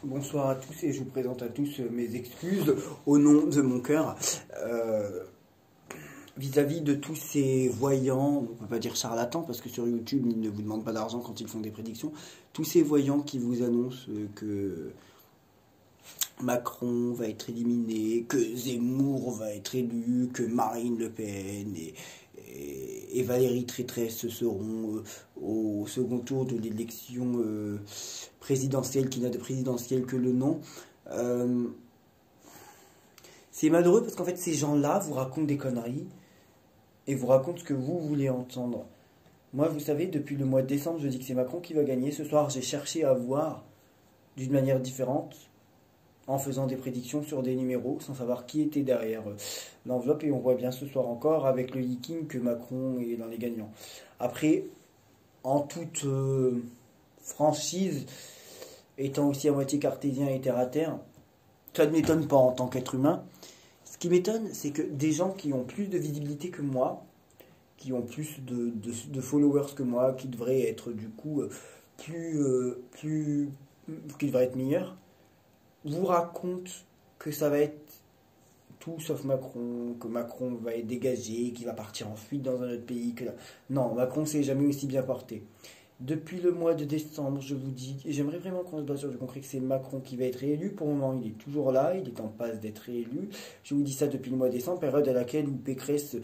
Bonsoir à tous et je vous présente à tous mes excuses au nom de mon cœur vis-à-vis de tous ces voyants, on ne peut pas dire charlatans parce que sur YouTube ils ne vous demandent pas d'argent quand ils font des prédictions, tous ces voyants qui vous annoncent que Macron va être éliminé, que Zemmour va être élu, que Marine Le Pen et Valérie Pécresse seront au second tour de l'élection présidentielle qui n'a de présidentielle que le nom. C'est malheureux parce qu'en fait ces gens-là vous racontent des conneries et vous racontent ce que vous voulez entendre. Moi, vous savez, depuis le mois de décembre, je dis que c'est Macron qui va gagner. Ce soir, j'ai cherché à voir d'une manière différente en faisant des prédictions sur des numéros sans savoir qui était derrière l'enveloppe et on voit bien ce soir encore avec le leaking que Macron est dans les gagnants. Après, en toute franchise, étant aussi à moitié cartésien et terre à terre, ça ne m'étonne pas en tant qu'être humain. Ce qui m'étonne, c'est que des gens qui ont plus de visibilité que moi, qui ont plus de followers que moi, qui devraient être du coup qui devraient être meilleurs, vous racontent que ça va être tout sauf Macron, que Macron va être dégagé, qu'il va partir en fuite dans un autre pays. Non, Macron s'est jamais aussi bien porté. Depuis le mois de décembre, je vous dis, et j'aimerais vraiment qu'on se base sur le concret que c'est Macron qui va être réélu. Pour le moment, il est toujours là, il est en passe d'être réélu. Je vous dis ça depuis le mois de décembre, période à laquelle Pécresse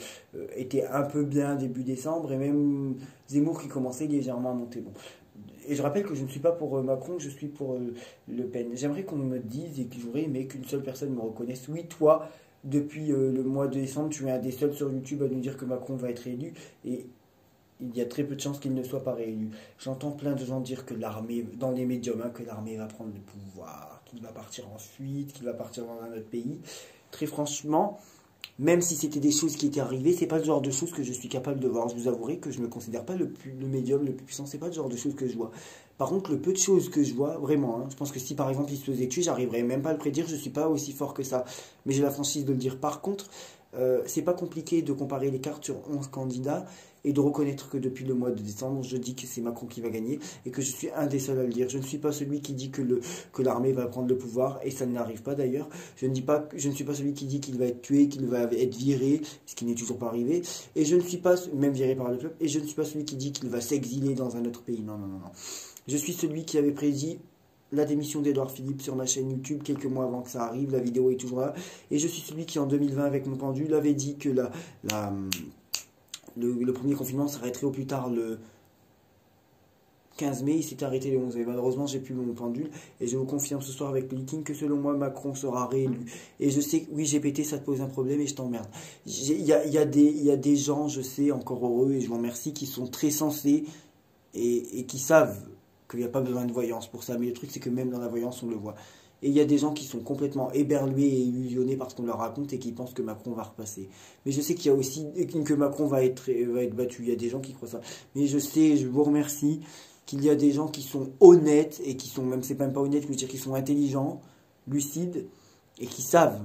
était un peu bien début décembre, et même Zemmour qui commençait légèrement à monter. Bon. Et je rappelle que je ne suis pas pour Macron, je suis pour Le Pen. J'aimerais qu'on me dise, et que j'aurais aimé qu'une seule personne me reconnaisse. Oui, toi, depuis le mois de décembre, tu es un des seuls sur YouTube à nous dire que Macron va être élu, et il y a très peu de chances qu'il ne soit pas réélu. J'entends plein de gens dire que l'armée, dans les médiums, que l'armée va prendre le pouvoir, qu'il va partir en fuite, qu'il va partir dans un autre pays. Très franchement, même si c'était des choses qui étaient arrivées, c'est pas le genre de choses que je suis capable de voir. Je vous avouerai que je ne me considère pas le médium le plus puissant, c'est pas le genre de choses que je vois. Par contre, le peu de choses que je vois, vraiment, je pense que si par exemple il se faisait tuer, j'arriverais même pas à le prédire, je suis pas aussi fort que ça. Mais j'ai la franchise de le dire. Par contre, c'est pas compliqué de comparer les cartes sur 11 candidats et de reconnaître que depuis le mois de décembre, je dis que c'est Macron qui va gagner et que je suis un des seuls à le dire. Je ne suis pas celui qui dit que l'armée va prendre le pouvoir et ça n'arrive pas d'ailleurs. Je ne suis pas celui qui dit qu'il va être tué, qu'il va être viré, ce qui n'est toujours pas arrivé. Et je ne suis pas, même viré par le peuple, et je ne suis pas celui qui dit qu'il va s'exiler dans un autre pays. Non, non, non, non. Je suis celui qui avait prédit la démission d'Edouard Philippe sur ma chaîne YouTube quelques mois avant que ça arrive, la vidéo est toujours là. Et je suis celui qui en 2020 avec mon pendule avait dit que le premier confinement s'arrêterait au plus tard le 15 mai, il s'était arrêté le 11 mai. Malheureusement, j'ai plus mon pendule et je vous confirme ce soir avec le leaking que selon moi, Macron sera réélu. Et je sais que oui, GPT, ça te pose un problème et je t'emmerde. Il y a des gens, je sais, encore heureux et je vous remercie, qui sont très sensés et qui savent qu'il n'y a pas besoin de voyance pour ça. Mais le truc, c'est que même dans la voyance, on le voit. Et il y a des gens qui sont complètement éberlués et illusionnés par ce qu'on leur raconte et qui pensent que Macron va repasser. Mais je sais qu'il y a aussi que Macron va être battu. Il y a des gens qui croient ça. Mais je sais, je vous remercie, qu'il y a des gens qui sont honnêtes et qui sont, même c'est même pas honnête, je veux dire qu'ils sont intelligents, lucides et qui savent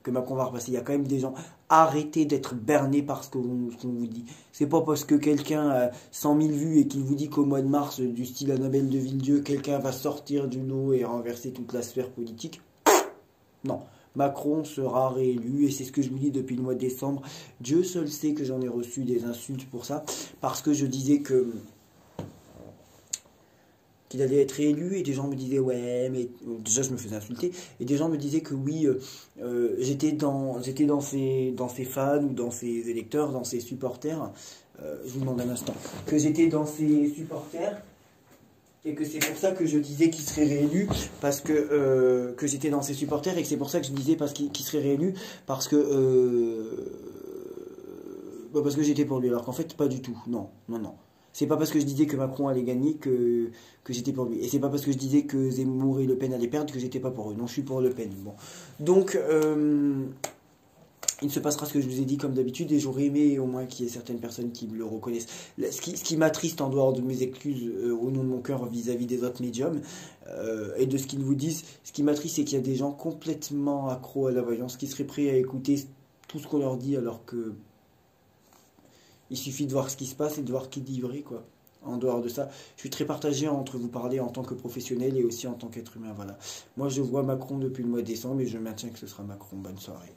que Macron va repasser. Il y a quand même des gens, arrêtez d'être bernés par ce qu'on vous dit. C'est pas parce que quelqu'un a 100 000 vues et qu'il vous dit qu'au mois de mars, du style Annabelle de Villedieu, quelqu'un va sortir du lot et renverser toute la sphère politique. Non, Macron sera réélu et c'est ce que je vous dis depuis le mois de décembre. Dieu seul sait que j'en ai reçu des insultes pour ça, parce que je disais qu'il allait être réélu et des gens me disaient ouais, mais déjà je me faisais insulter et des gens me disaient que oui, j'étais dans ses fans ou dans ses électeurs, dans ses supporters. Je vous demande un instant, que j'étais dans ses supporters et que c'est pour ça que je disais qu'il serait réélu, parce que j'étais dans ses supporters et que c'est pour ça que je disais qu'il serait réélu parce que j'étais pour lui, alors qu'en fait pas du tout. Non, non, non. C'est pas parce que je disais que Macron allait gagner que j'étais pour lui. Et c'est pas parce que je disais que Zemmour et Le Pen allaient perdre que j'étais pas pour eux. Non, je suis pour Le Pen. Bon. Donc, il se passera ce que je vous ai dit comme d'habitude et j'aurais aimé au moins qu'il y ait certaines personnes qui me le reconnaissent. Ce qui m'attriste en dehors de mes excuses au nom de mon cœur vis-à-vis des autres médiums et de ce qu'ils vous disent, ce qui m'attriste c'est qu'il y a des gens complètement accros à la voyance qui seraient prêts à écouter tout ce qu'on leur dit alors que il suffit de voir ce qui se passe et de voir qui dit vrai, quoi. En dehors de ça, je suis très partagé entre vous parler en tant que professionnel et aussi en tant qu'être humain. Voilà. Moi, je vois Macron depuis le mois de décembre et je maintiens que ce sera Macron. Bonne soirée.